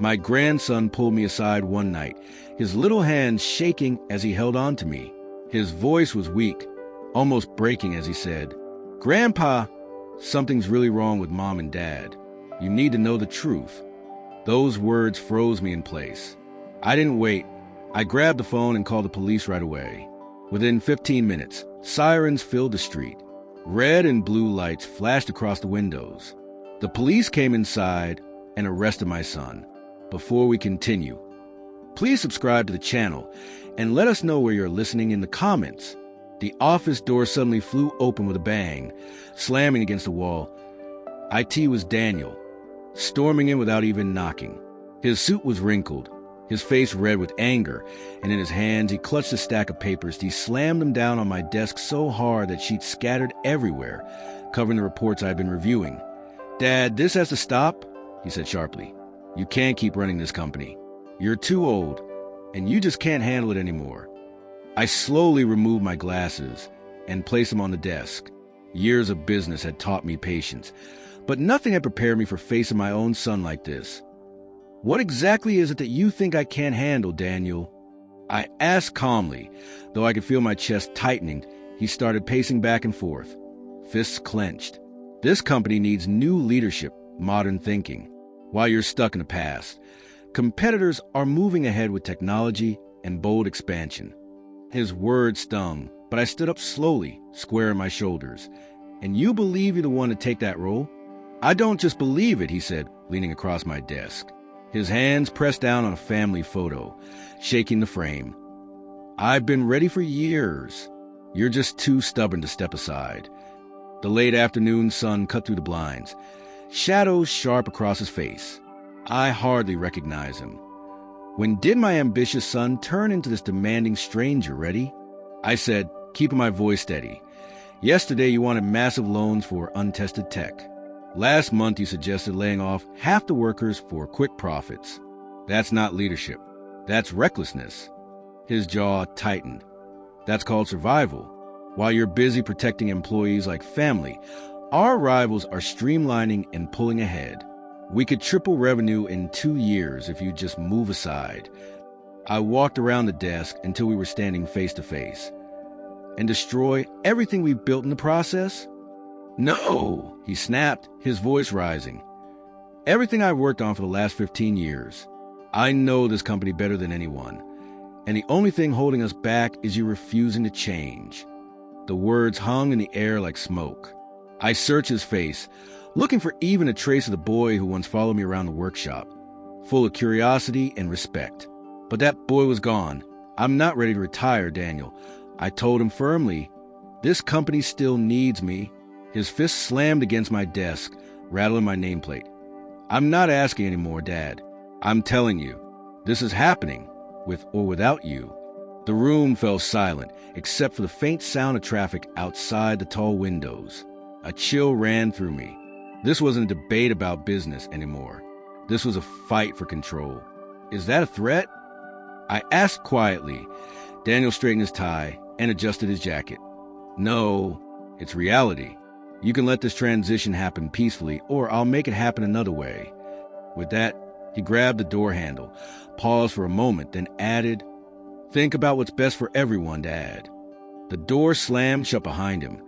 My grandson pulled me aside one night, his little hands shaking as he held on to me. His voice was weak, almost breaking as he said, "Grandpa, something's really wrong with Mom and Dad. You need to know the truth." Those words froze me in place. I didn't wait. I grabbed the phone and called the police right away. Within 15 minutes, sirens filled the street. Red and blue lights flashed across the windows. The police came inside and arrested my son. Before we continue, please subscribe to the channel and let us know where you're listening in the comments. The office door suddenly flew open with a bang, slamming against the wall. IT was Daniel, storming in without even knocking. His suit was wrinkled, his face red with anger, and in his hands he clutched a stack of papers. He slammed them down on my desk so hard that sheets scattered everywhere, covering the reports I had been reviewing. "Dad, this has to stop," he said sharply. "You can't keep running this company. You're too old, and you just can't handle it anymore." I slowly removed my glasses and placed them on the desk. Years of business had taught me patience, but nothing had prepared me for facing my own son like this. "What exactly is it that you think I can't handle, Daniel?" I asked calmly. Though I could feel my chest tightening, he started pacing back and forth, fists clenched. "This company needs new leadership, modern thinking, while you're stuck in the past. Competitors are moving ahead with technology and bold expansion." His words stung, but I stood up slowly, squaring my shoulders. "And you believe you're the one to take that role?" "I don't just believe it," he said, leaning across my desk. His hands pressed down on a family photo, shaking the frame. "I've been ready for years. You're just too stubborn to step aside." The late afternoon sun cut through the blinds, shadows sharp across his face. I hardly recognized him. When did my ambitious son turn into this demanding stranger, Reddy? I said, keeping my voice steady. "Yesterday you wanted massive loans for untested tech. Last month you suggested laying off half the workers for quick profits. That's not leadership. That's recklessness." His jaw tightened. "That's called survival. While you're busy protecting employees like family, our rivals are streamlining and pulling ahead. We could triple revenue in 2 years if you just move aside." I walked around the desk until we were standing face to face. "And destroy everything we've built in the process?" "No," he snapped, his voice rising. "Everything I've worked on for the last 15 years. I know this company better than anyone. And the only thing holding us back is you refusing to change." The words hung in the air like smoke. I searched his face, looking for even a trace of the boy who once followed me around the workshop, full of curiosity and respect. But that boy was gone. "I'm not ready to retire, Daniel," I told him firmly. "This company still needs me." His fist slammed against my desk, rattling my nameplate. "I'm not asking anymore, Dad. I'm telling you, this is happening, with or without you." The room fell silent, except for the faint sound of traffic outside the tall windows. A chill ran through me. This wasn't a debate about business anymore. This was a fight for control. "Is that a threat?" I asked quietly. Daniel straightened his tie and adjusted his jacket. "No, it's reality. You can let this transition happen peacefully, or I'll make it happen another way." With that, he grabbed the door handle, paused for a moment, then added, "Think about what's best for everyone, Dad." The door slammed shut behind him,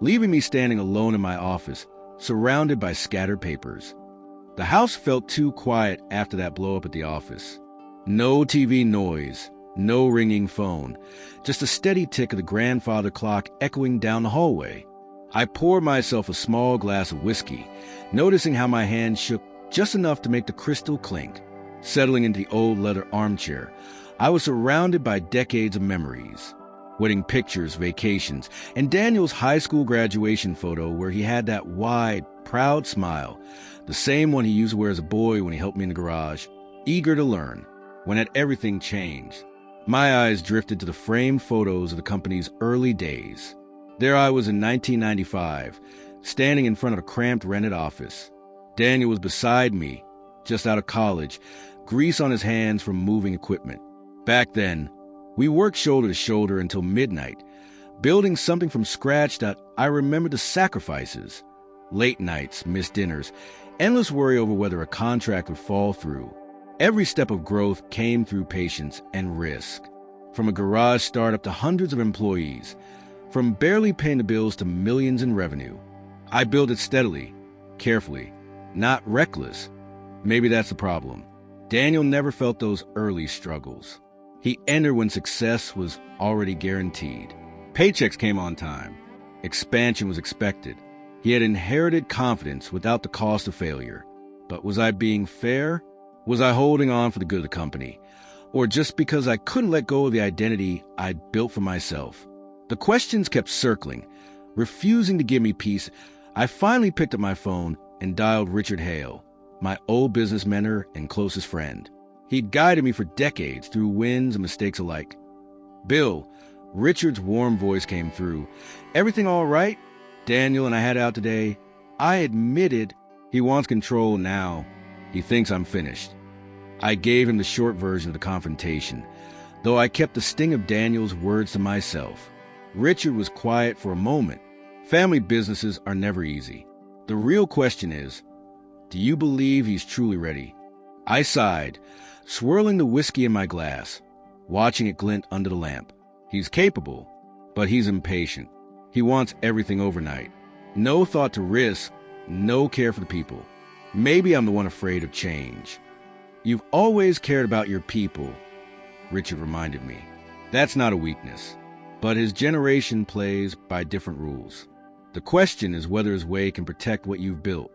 leaving me standing alone in my office, surrounded by scattered papers. The house felt too quiet after that blow-up at the office. No TV noise, no ringing phone, just a steady tick of the grandfather clock echoing down the hallway. I poured myself a small glass of whiskey, noticing how my hand shook just enough to make the crystal clink. Settling into the old leather armchair, I was surrounded by decades of memories. Wedding pictures, vacations, and Daniel's high school graduation photo where he had that wide, proud smile, the same one he used to wear as a boy when he helped me in the garage, eager to learn. When had everything changed? My eyes drifted to the framed photos of the company's early days. There I was in 1995, standing in front of a cramped rented office. Daniel was beside me, just out of college, grease on his hands from moving equipment. Back then, we worked shoulder to shoulder until midnight, building something from scratch that I remember the sacrifices. Late nights, missed dinners, endless worry over whether a contract would fall through. Every step of growth came through patience and risk. From a garage startup to hundreds of employees, from barely paying the bills to millions in revenue. I built it steadily, carefully, not reckless. Maybe that's the problem. Daniel never felt those early struggles. He entered when success was already guaranteed. Paychecks came on time. Expansion was expected. He had inherited confidence without the cost of failure. But was I being fair? Was I holding on for the good of the company? Or just because I couldn't let go of the identity I'd built for myself? The questions kept circling, refusing to give me peace. I finally picked up my phone and dialed Richard Hale, my old business mentor and closest friend. He'd guided me for decades through wins and mistakes alike. "Bill," Richard's warm voice came through. "Everything all right? Daniel and I had out today. I admitted he wants control now. He thinks I'm finished." I gave him the short version of the confrontation, though I kept the sting of Daniel's words to myself. Richard was quiet for a moment. Family businesses are never easy. The real question is, do you believe he's truly ready? I sighed, swirling the whiskey in my glass, watching it glint under the lamp. He's capable, but he's impatient. He wants everything overnight. No thought to risk, no care for the people. Maybe I'm the one afraid of change. "You've always cared about your people," Richard reminded me. That's not a weakness, but his generation plays by different rules. The question is whether his way can protect what you've built.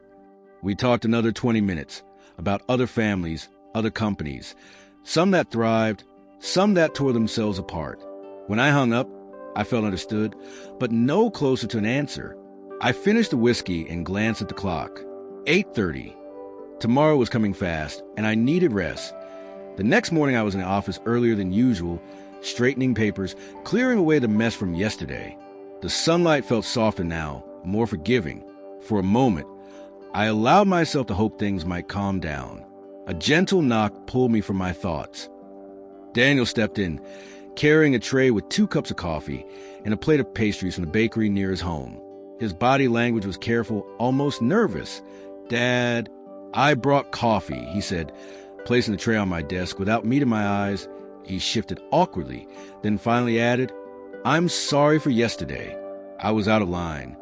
We talked another 20 minutes about other families, other companies, some that thrived, some that tore themselves apart. When I hung up, I felt understood, but no closer to an answer. I finished the whiskey and glanced at the clock. 8:30. Tomorrow was coming fast, and I needed rest. The next morning I was in the office earlier than usual, straightening papers, clearing away the mess from yesterday. The sunlight felt softer now, more forgiving. For a moment, I allowed myself to hope things might calm down. A gentle knock pulled me from my thoughts. Daniel stepped in, carrying a tray with 2 cups of coffee and a plate of pastries from the bakery near his home. His body language was careful, almost nervous. "Dad, I brought coffee," he said, placing the tray on my desk. Without meeting my eyes, he shifted awkwardly, then finally added, "I'm sorry for yesterday. I was out of line."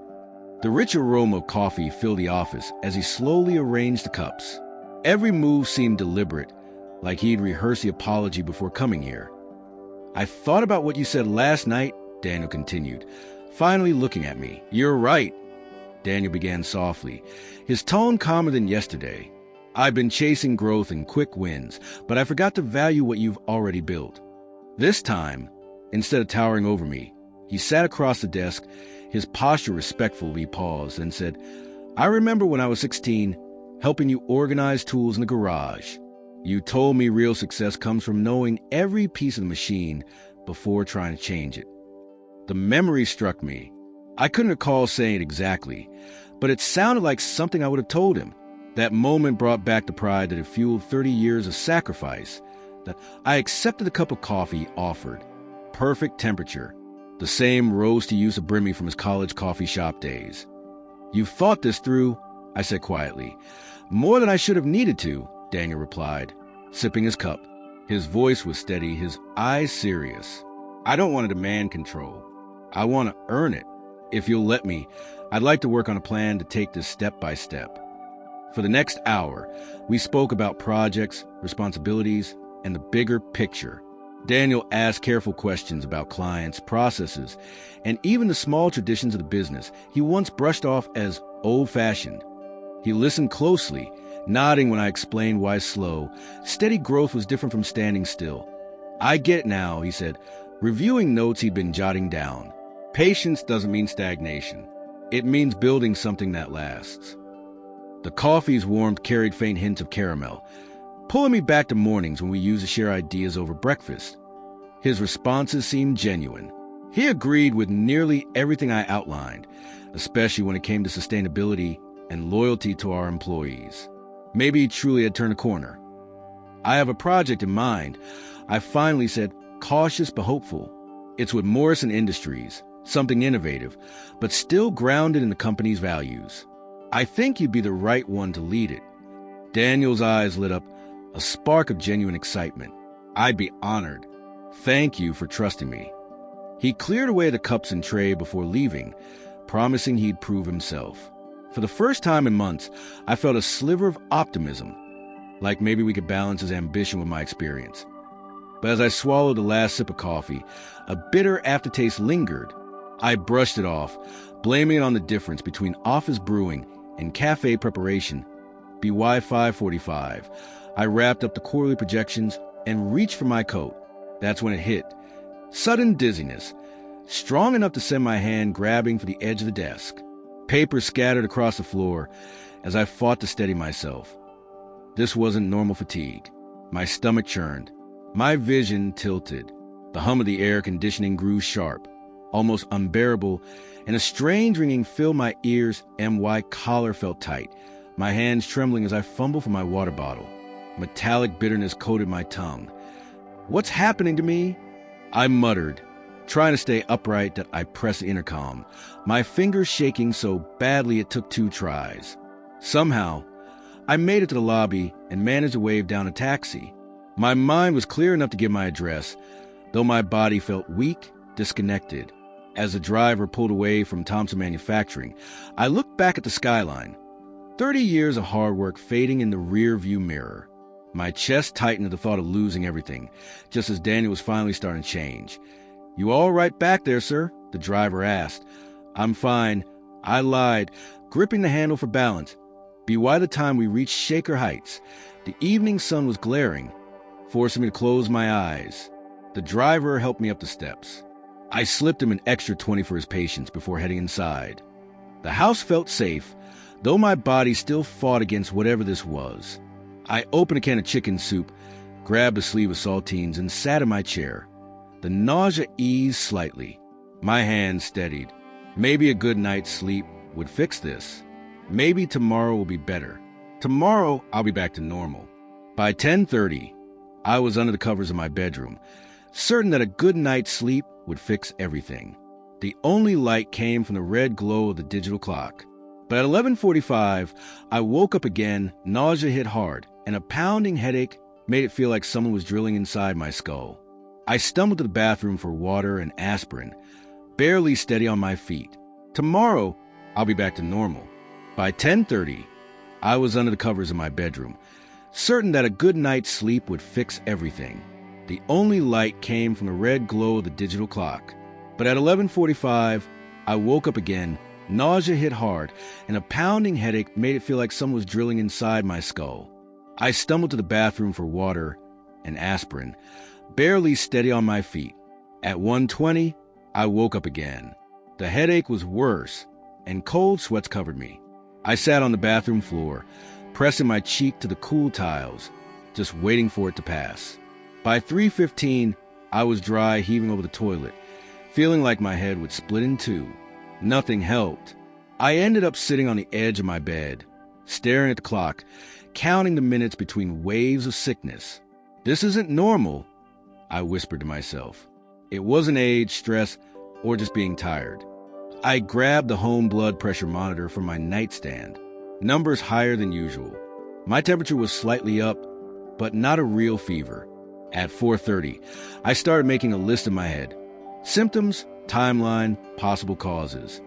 The rich aroma of coffee filled the office as he slowly arranged the cups. Every move seemed deliberate, like he'd rehearsed the apology before coming here. "I thought about what you said last night," Daniel continued, finally looking at me. "You're right," Daniel began softly, his tone calmer than yesterday. "I've been chasing growth and quick wins, but I forgot to value what you've already built." This time, instead of towering over me, he sat across the desk, his posture respectful. He paused and said, "I remember when I was 16, helping you organize tools in the garage. You told me real success comes from knowing every piece of the machine before trying to change it." The memory struck me. I couldn't recall saying it exactly, but it sounded like something I would have told him. That moment brought back the pride that had fueled 30 years of sacrifice. That I accepted the cup of coffee he offered. Perfect temperature. The same roast he used to bring me from his college coffee shop days. "You've thought this through," I said quietly. "More than I should have needed to," Daniel replied, sipping his cup. His voice was steady, his eyes serious. "I don't want to demand control. I want to earn it. If you'll let me, I'd like to work on a plan to take this step by step." For the next hour, we spoke about projects, responsibilities, and the bigger picture. Daniel asked careful questions about clients, processes, and even the small traditions of the business he once brushed off as old-fashioned. He listened closely, nodding when I explained why slow, steady growth was different from standing still. "I get it now," he said, reviewing notes he'd been jotting down. "Patience doesn't mean stagnation. It means building something that lasts." The coffee's warmth carried faint hints of caramel, pulling me back to mornings when we used to share ideas over breakfast. His responses seemed genuine. He agreed with nearly everything I outlined, especially when it came to sustainability and loyalty to our employees. Maybe he truly had turned a corner. "I have a project in mind," I finally said, cautious but hopeful. "It's with Morrison Industries, something innovative, but still grounded in the company's values. I think you'd be the right one to lead it." Daniel's eyes lit up, a spark of genuine excitement. I'd be honored. Thank you for trusting me. He cleared away the cups and tray before leaving, promising he'd prove himself. For the first time in months, I felt a sliver of optimism, like maybe we could balance his ambition with my experience. But as I swallowed the last sip of coffee, a bitter aftertaste lingered. I brushed it off, blaming it on the difference between office brewing and cafe preparation. BY 5:45. I wrapped up the quarterly projections and reached for my coat. That's when it hit. Sudden dizziness, strong enough to send my hand grabbing for the edge of the desk. Paper scattered across the floor as I fought to steady myself. This wasn't normal fatigue. My stomach churned. My vision tilted. The hum of the air conditioning grew sharp, almost unbearable, and a strange ringing filled my ears. My collar felt tight, my hands trembling as I fumbled for my water bottle. Metallic bitterness coated my tongue. What's happening to me? I muttered, trying to stay upright that I pressed the intercom, my fingers shaking so badly it took 2 tries. Somehow, I made it to the lobby and managed to wave down a taxi. My mind was clear enough to give my address, though my body felt weak, disconnected. As the driver pulled away from Thompson Manufacturing, I looked back at the skyline. 30 years of hard work fading in the rear-view mirror. My chest tightened at the thought of losing everything, just as Daniel was finally starting to change. "You all right back there, sir?" the driver asked. "I'm fine," I lied, gripping the handle for balance. By the time we reached Shaker Heights, the evening sun was glaring, forcing me to close my eyes. The driver helped me up the steps. I slipped him an extra 20 for his patience before heading inside. The house felt safe, though my body still fought against whatever this was. I opened a can of chicken soup, grabbed a sleeve of saltines, and sat in my chair. The nausea eased slightly. My hands steadied. Maybe a good night's sleep would fix this. Maybe tomorrow will be better. Tomorrow, I'll be back to normal. By 10:30, I was under the covers of my bedroom, certain that a good night's sleep would fix everything. The only light came from the red glow of the digital clock. But at 11:45, I woke up again, nausea hit hard, and a pounding headache made it feel like someone was drilling inside my skull. I stumbled to the bathroom for water and aspirin, barely steady on my feet. Tomorrow, I'll be back to normal. By 10:30, I was under the covers of my bedroom, certain that a good night's sleep would fix everything. The only light came from the red glow of the digital clock. But at 11:45, I woke up again, nausea hit hard, and a pounding headache made it feel like someone was drilling inside my skull. I stumbled to the bathroom for water and aspirin, barely steady on my feet. At 1:20, I woke up again. The headache was worse, and cold sweats covered me. I sat on the bathroom floor, pressing my cheek to the cool tiles, just waiting for it to pass. By 3:15, I was dry, heaving over the toilet, feeling like my head would split in two. Nothing helped. I ended up sitting on the edge of my bed, staring at the clock, counting the minutes between waves of sickness. "This isn't normal," I whispered to myself. It wasn't age, stress, or just being tired. I grabbed the home blood pressure monitor from my nightstand. Numbers higher than usual. My temperature was slightly up, but not a real fever. At 4:30, I started making a list in my head. Symptoms, timeline, possible causes.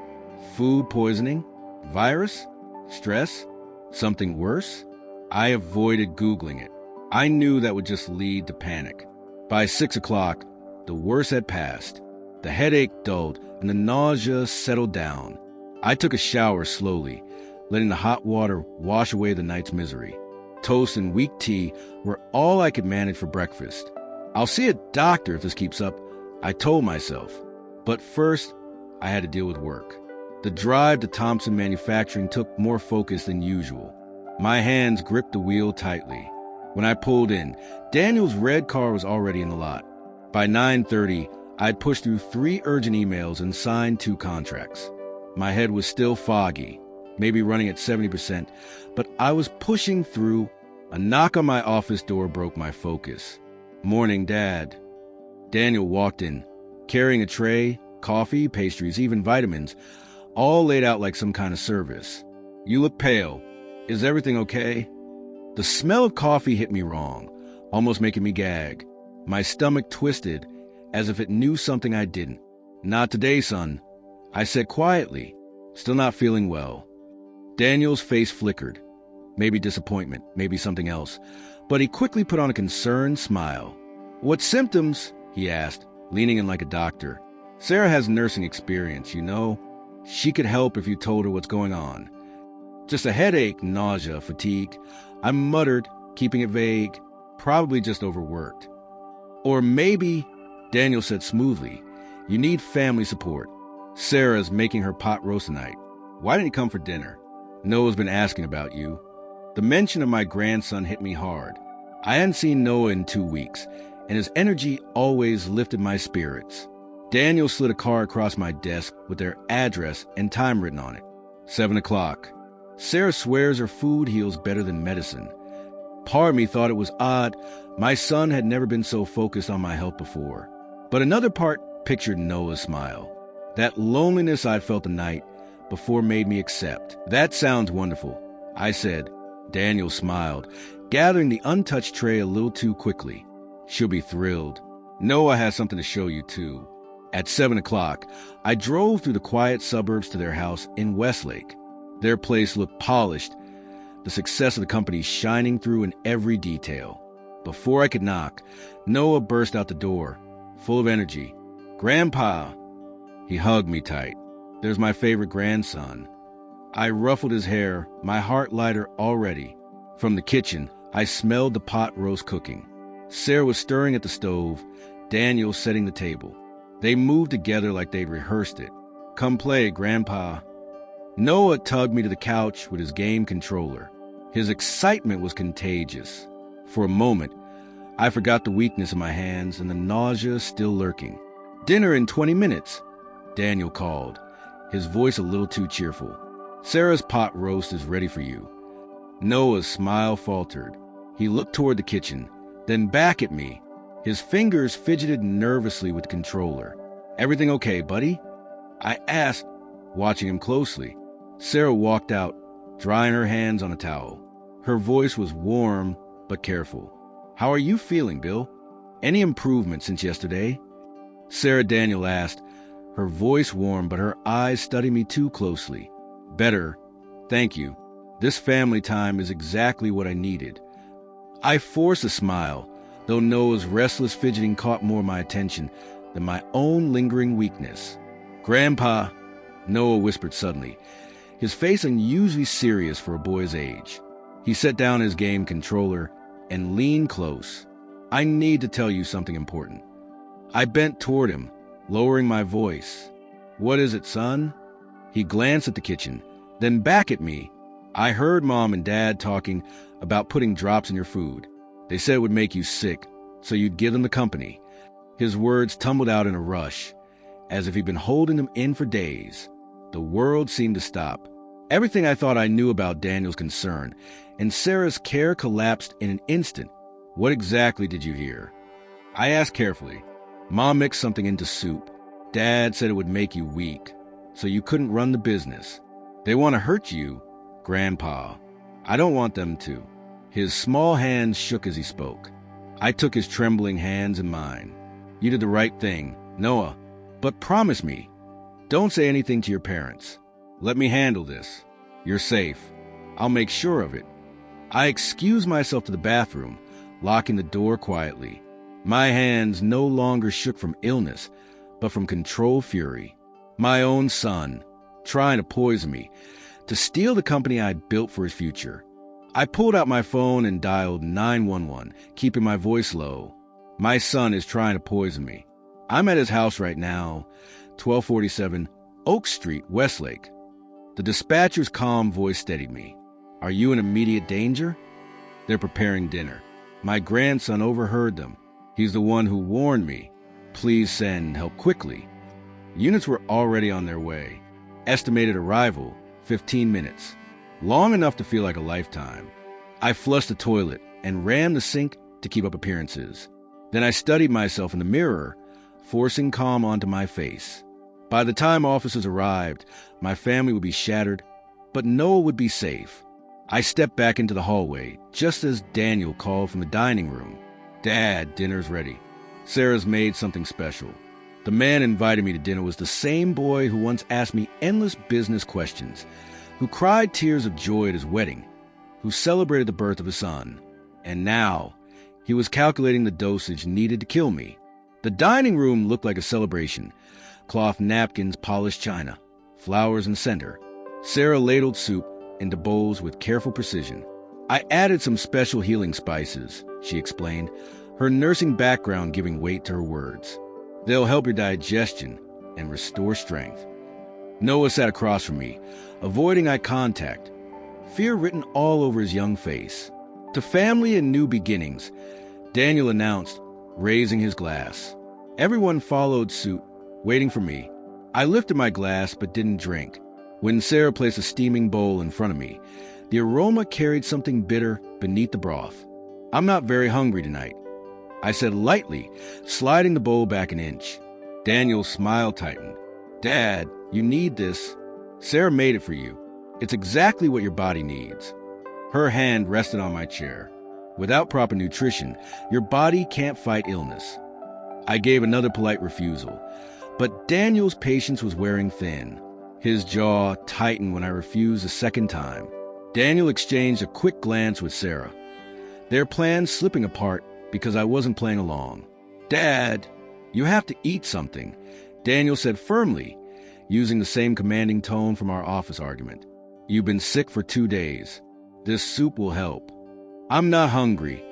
Food poisoning? Virus? Stress? Something worse? I avoided Googling it. I knew that would just lead to panic. By 6 o'clock, the worst had passed. The headache dulled and the nausea settled down. I took a shower slowly, letting the hot water wash away the night's misery. Toast and weak tea were all I could manage for breakfast. "I'll see a doctor if this keeps up," I told myself. But first, I had to deal with work. The drive to Thompson Manufacturing took more focus than usual. My hands gripped the wheel tightly. When I pulled in, Daniel's red car was already in the lot. By 9:30, I'd pushed through 3 urgent emails and signed 2 contracts. My head was still foggy, maybe running at 70%, but I was pushing through. A knock on my office door broke my focus. "Morning, Dad." Daniel walked in, carrying a tray, coffee, pastries, even vitamins, all laid out like some kind of service. "You look pale. Is everything okay?" The smell of coffee hit me wrong, almost making me gag. My stomach twisted as if it knew something I didn't. "Not today, son," I said quietly, still not feeling well. Daniel's face flickered. Maybe disappointment, maybe something else. But he quickly put on a concerned smile. "What symptoms?" he asked, leaning in like a doctor. "Sarah has nursing experience, you know. She could help if you told her what's going on." "Just a headache, nausea, fatigue," I muttered, keeping it vague. "Probably just overworked." "Or maybe," Daniel said smoothly, "you need family support. Sarah's making her pot roast tonight. Why didn't you come for dinner? Noah's been asking about you." The mention of my grandson hit me hard. I hadn't seen Noah in 2 weeks, and his energy always lifted my spirits. Daniel slid a card across my desk with their address and time written on it. 7 o'clock. Sarah swears her food heals better than medicine. Part of me thought it was odd. My son had never been so focused on my health before. But another part pictured Noah's smile. That loneliness I'd felt the night before made me accept. "That sounds wonderful," I said. Daniel smiled, gathering the untouched tray a little too quickly. "She'll be thrilled. Noah has something to show you, too." At 7 o'clock, I drove through the quiet suburbs to their house in Westlake. Their place looked polished, the success of the company shining through in every detail. Before I could knock, Noah burst out the door, full of energy. "Grandpa!" He hugged me tight. "There's my favorite grandson." I ruffled his hair, my heart lighter already. From the kitchen, I smelled the pot roast cooking. Sarah was stirring at the stove, Daniel setting the table. They moved together like they'd rehearsed it. "Come play, Grandpa." Noah tugged me to the couch with his game controller. His excitement was contagious. For a moment, I forgot the weakness in my hands and the nausea still lurking. "Dinner in 20 minutes, Daniel called, his voice a little too cheerful. "Sarah's pot roast is ready for you." Noah's smile faltered. He looked toward the kitchen, then back at me. His fingers fidgeted nervously with the controller. "Everything okay, buddy?" I asked, watching him closely. Sarah walked out, drying her hands on a towel. Her voice was warm but careful. "How are you feeling, Bill? Any improvement since yesterday?" Sarah, Daniel asked, her voice warm but her eyes studying me too closely. "Better, thank you. This family time is exactly what I needed." I forced a smile, though Noah's restless fidgeting caught more of my attention than my own lingering weakness. "Grandpa," Noah whispered suddenly, his face unusually serious for a boy's age. He set down his game controller and leaned close. "I need to tell you something important." I bent toward him, lowering my voice. "What is it, son?" He glanced at the kitchen, then back at me. "I heard Mom and Dad talking about putting drops in your food. They said it would make you sick, so you'd give them the company." His words tumbled out in a rush, as if he'd been holding them in for days. The world seemed to stop. Everything I thought I knew about Daniel's concern and Sarah's care collapsed in an instant. "What exactly did you hear?" I asked carefully. "Mom mixed something into soup. Dad said it would make you weak, so you couldn't run the business. They want to hurt you, Grandpa." "I don't want them to." His small hands shook as he spoke. I took his trembling hands in mine. "You did the right thing, Noah. But promise me, don't say anything to your parents. Let me handle this. You're safe. I'll make sure of it." I excused myself to the bathroom, locking the door quietly. My hands no longer shook from illness, but from controlled fury. My own son, trying to poison me, to steal the company I'd built for his future. I pulled out my phone and dialed 911, keeping my voice low. "My son is trying to poison me. I'm at his house right now, 1247 Oak Street, Westlake." The dispatcher's calm voice steadied me. "Are you in immediate danger?" "They're preparing dinner." My grandson overheard them. He's the one who warned me. "Please send help quickly." Units were already on their way. Estimated arrival, 15 minutes. Long enough to feel like a lifetime. I flushed the toilet and rammed the sink to keep up appearances. Then I studied myself in the mirror, forcing calm onto my face. By the time officers arrived, my family would be shattered, but Noah would be safe. I stepped back into the hallway, just as Daniel called from the dining room. "Dad, dinner's ready. Sarah's made something special." The man inviting me to dinner was the same boy who once asked me endless business questions, who cried tears of joy at his wedding, who celebrated the birth of his son. And now, he was calculating the dosage needed to kill me. The dining room looked like a celebration. Cloth napkins, polished china, flowers in center. Sarah ladled soup into bowls with careful precision. "I added some special healing spices," she explained, her nursing background giving weight to her words. "They'll help your digestion and restore strength." Noah sat across from me, avoiding eye contact, fear written all over his young face. "To family and new beginnings," Daniel announced, raising his glass. Everyone followed suit, waiting for me. I lifted my glass but didn't drink. When Sarah placed a steaming bowl in front of me, the aroma carried something bitter beneath the broth. "I'm not very hungry tonight," I said lightly, sliding the bowl back an inch. Daniel's smile tightened. "Dad, you need this. Sarah made it for you. It's exactly what your body needs." Her hand rested on my chair. "Without proper nutrition, your body can't fight illness." I gave another polite refusal, but Daniel's patience was wearing thin. His jaw tightened when I refused a second time. Daniel exchanged a quick glance with Sarah, their plans slipping apart because I wasn't playing along. "Dad, you have to eat something," Daniel said firmly, using the same commanding tone from our office argument. "You've been sick for 2 days. This soup will help." "I'm not hungry,"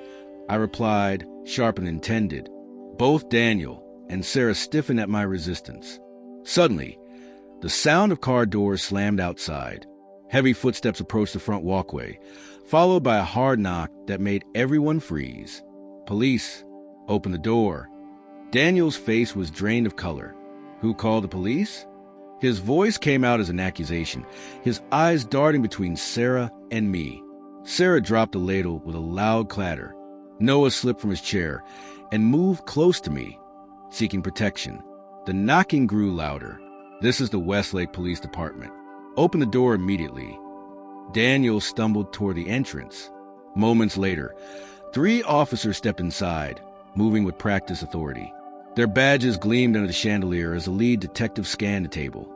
I replied, sharp and intended. Both Daniel and Sarah stiffened at my resistance. Suddenly, the sound of car doors slammed outside. Heavy footsteps approached the front walkway, followed by a hard knock that made everyone freeze. "Police, open the door." Daniel's face was drained of color. "Who called the police?" His voice came out as an accusation, his eyes darting between Sarah and me. Sarah dropped the ladle with a loud clatter. Noah slipped from his chair and moved close to me, seeking protection. The knocking grew louder. "This is the Westlake Police Department. Open the door immediately." Daniel stumbled toward the entrance. Moments later, 3 officers stepped inside, moving with practiced authority. Their badges gleamed under the chandelier as the lead detective scanned the table.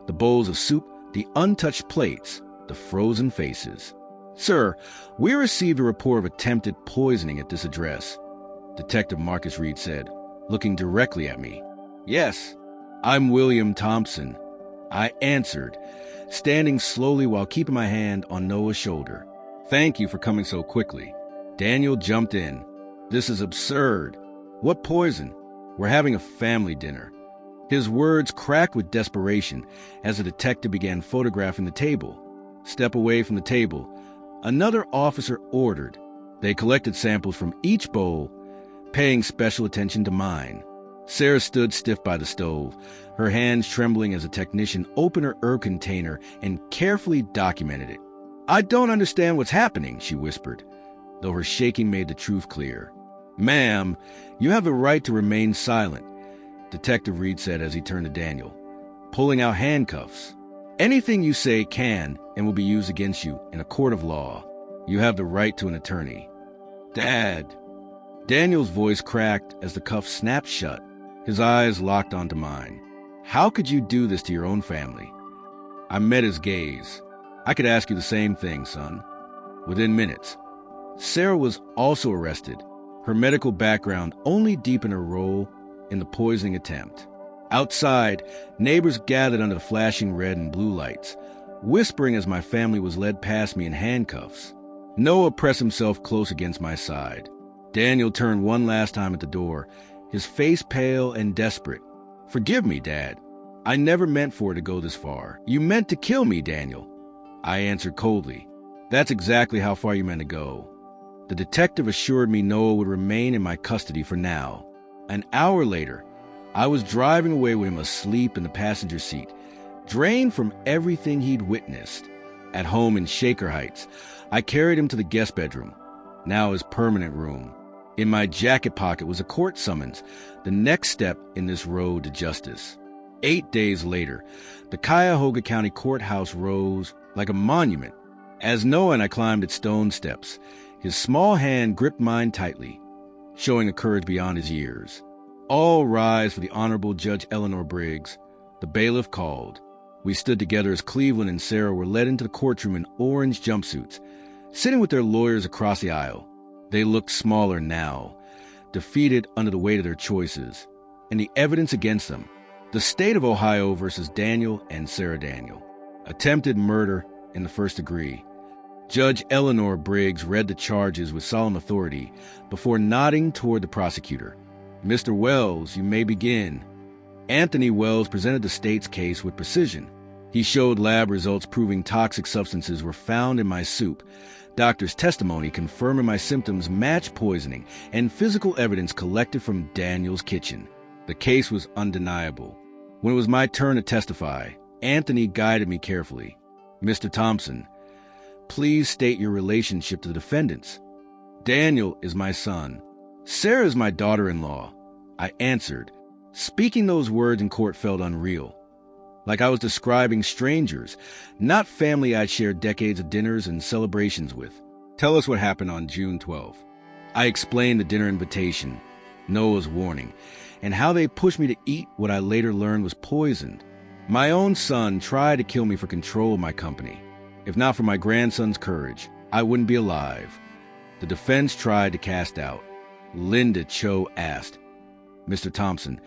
The bowls of soup, the untouched plates, the frozen faces. "Sir, we received a report of attempted poisoning at this address," Detective Marcus Reed said, looking directly at me. "Yes, I'm William Thompson," I answered, standing slowly while keeping my hand on Noah's shoulder. "Thank you for coming so quickly." Daniel jumped in. "This is absurd. What poison? We're having a family dinner." His words cracked with desperation as the detective began photographing the table. "Step away from the table," another officer ordered. They collected samples from each bowl, paying special attention to mine. Sarah stood stiff by the stove, her hands trembling as a technician opened her herb container and carefully documented it. "I don't understand what's happening," she whispered, though her shaking made the truth clear. "Ma'am, you have the right to remain silent," Detective Reed said as he turned to Daniel, pulling out handcuffs. "Anything you say can and will be used against you in a court of law. You have the right to an attorney." "Dad." Daniel's voice cracked as the cuffs snapped shut, his eyes locked onto mine. "How could you do this to your own family?" I met his gaze. "I could ask you the same thing, son." Within minutes, Sarah was also arrested, her medical background only deepened her role in the poisoning attempt. Outside, neighbors gathered under the flashing red and blue lights, whispering as my family was led past me in handcuffs. Noah pressed himself close against my side. Daniel turned one last time at the door, his face pale and desperate. "Forgive me, Dad. I never meant for it to go this far. You meant to kill me, Daniel." I answered coldly. "That's exactly how far you meant to go." The detective assured me Noah would remain in my custody for now. An hour later, I was driving away with him asleep in the passenger seat, drained from everything he'd witnessed. At home in Shaker Heights, I carried him to the guest bedroom, now his permanent room. In my jacket pocket was a court summons, the next step in this road to justice. 8 days later, the Cuyahoga County Courthouse rose like a monument, As Noah and I climbed its stone steps, his small hand gripped mine tightly, showing a courage beyond his years. All rise for the Honorable Judge Eleanor Briggs. The bailiff called. We stood together as Cleveland and Sarah were led into the courtroom in orange jumpsuits, sitting with their lawyers across the aisle. They looked smaller now, defeated under the weight of their choices, and the evidence against them. The state of Ohio versus Daniel and Sarah Daniel. Attempted murder in the first degree. Judge Eleanor Briggs read the charges with solemn authority before nodding toward the prosecutor. Mr. Wells, you may begin. Anthony Wells presented the state's case with precision. He showed lab results proving toxic substances were found in my soup, doctor's testimony confirming my symptoms matched poisoning, and physical evidence collected from Daniel's kitchen. The case was undeniable. When it was my turn to testify, Anthony guided me carefully. Mr. Thompson, please state your relationship to the defendants. Daniel is my son. Sarah is my daughter-in-law. I answered. Speaking those words in court felt unreal. Like I was describing strangers, not family I'd shared decades of dinners and celebrations with. Tell us what happened on June 12th. I explained the dinner invitation, Noah's warning, and how they pushed me to eat what I later learned was poisoned. My own son tried to kill me for control of my company. If not for my grandson's courage, I wouldn't be alive. The defense tried to cast out. Linda Cho asked, Mr. Thompson,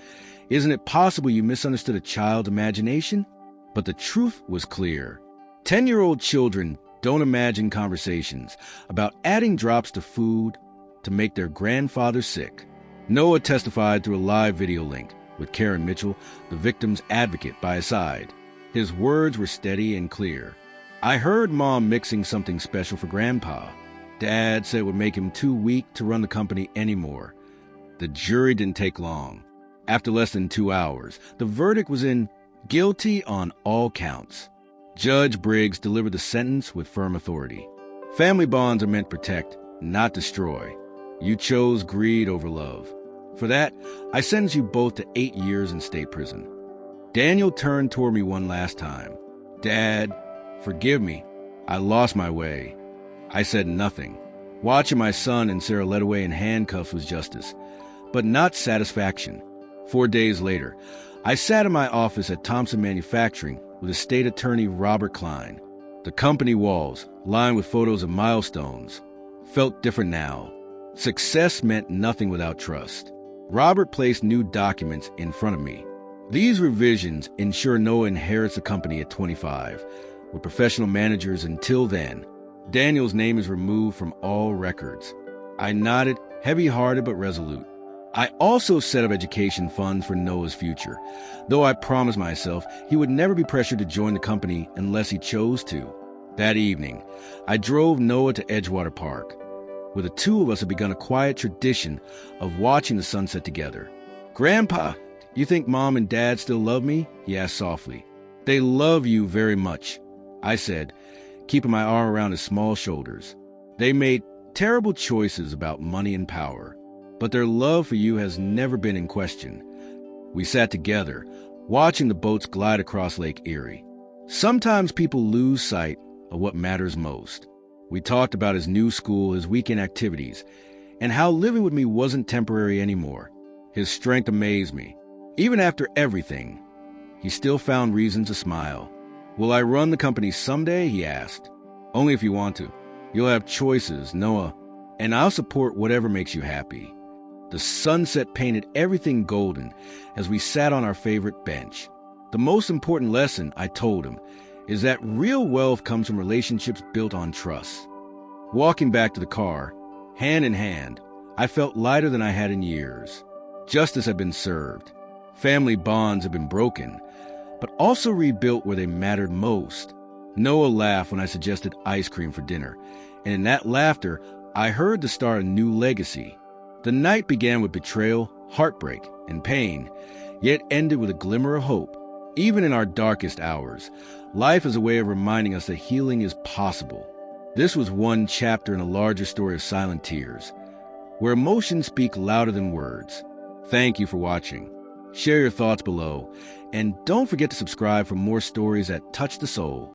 isn't it possible you misunderstood a child's imagination? But the truth was clear. 10-year-old children don't imagine conversations about adding drops to food to make their grandfather sick. Noah testified through a live video link with Karen Mitchell, the victim's advocate, by his side. His words were steady and clear. I heard Mom mixing something special for Grandpa. Dad said it would make him too weak to run the company anymore. The jury didn't take long. After less than 2 hours, the verdict was in guilty on all counts. Judge Briggs delivered the sentence with firm authority. Family bonds are meant to protect, not destroy. You chose greed over love. For that, I sentence you both to 8 years in state prison. Daniel turned toward me one last time. Dad, forgive me. I lost my way. I said nothing. Watching my son and Sarah led away in handcuffs was justice, but not satisfaction. 4 days later, I sat in my office at Thompson Manufacturing with the state attorney Robert Klein. The company walls, lined with photos of milestones, felt different now. Success meant nothing without trust. Robert placed new documents in front of me. These revisions ensure Noah inherits the company at 25, with professional managers until then. Daniel's name is removed from all records. I nodded, heavy-hearted but resolute. I also set up education funds for Noah's future, though I promised myself he would never be pressured to join the company unless he chose to. That evening, I drove Noah to Edgewater Park, where the two of us had begun a quiet tradition of watching the sunset together. Grandpa, you think Mom and Dad still love me? He asked softly. They love you very much, I said, keeping my arm around his small shoulders. They made terrible choices about money and power, but their love for you has never been in question. We sat together, watching the boats glide across Lake Erie. Sometimes people lose sight of what matters most. We talked about his new school, his weekend activities, and how living with me wasn't temporary anymore. His strength amazed me. Even after everything, he still found reason to smile. Will I run the company someday? He asked. Only if you want to. You'll have choices, Noah, and I'll support whatever makes you happy. The sunset painted everything golden as we sat on our favorite bench. The most important lesson, I told him, is that real wealth comes from relationships built on trust. Walking back to the car, hand in hand, I felt lighter than I had in years. Justice had been served. Family bonds had been broken, but also rebuilt where they mattered most. Noah laughed when I suggested ice cream for dinner, and in that laughter, I heard the start of a new legacy. The night began with betrayal, heartbreak, and pain, yet ended with a glimmer of hope. Even in our darkest hours, life is a way of reminding us that healing is possible. This was one chapter in a larger story of silent tears, where emotions speak louder than words. Thank you for watching. Share your thoughts below, and don't forget to subscribe for more stories that touch the soul.